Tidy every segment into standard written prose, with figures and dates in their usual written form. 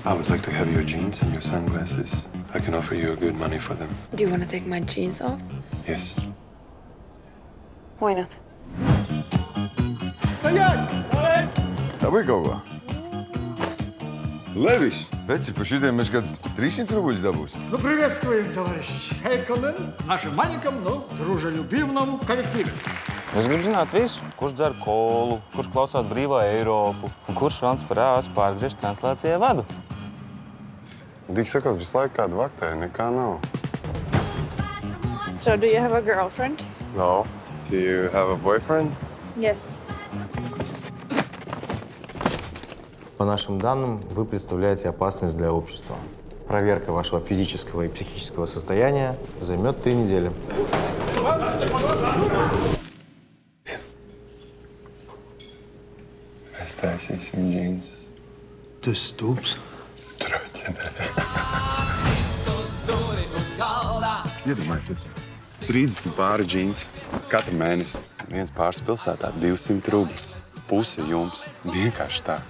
I would like to have your jeans and your sunglasses. I can offer you a good money for them. Do you want to take my jeans off? Yes. Why not? Dabūj kaut ko? Levis, veci, par šitiem mēs kāds 300 рублей dabūs. Ну, приветствуем, товарищ Хейконен, в нашем маленьком, но дружелюбивном коллективе. Es gribu zināt visu, kurš dzer kolu, kurš klausās brīvā Eiropu un kurš vans par ās pārgriež translācijai vadu. Dik sakot, visu laiku kādu vaktē, nekā nav. So, do you have a girlfriend? No. Do you have a boyfriend? Yes. По нашим данным, вы представляете опасность для общества. Проверка вашего физического и психического состояния займет 3 недели. Mēs taisīsim džīnus. Tu esi stulbs. Troķene. Iedomājieties. 30 pāri džīns. Katru mēnesi. Viens pāris pilsētā 200 rubļu. Puse jums. Vienkārši tā.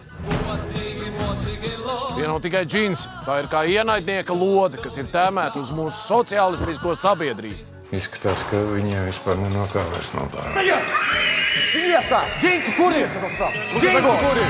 Tie nav tikai džins. Tā ir kā ienaidnieka lode, kas ir tēmēta uz mūsu sociālistisko sabiedrību. Izskatās, ka viņiem vispār nenokā vairs nav tā. Динси, кури! Динси, кури!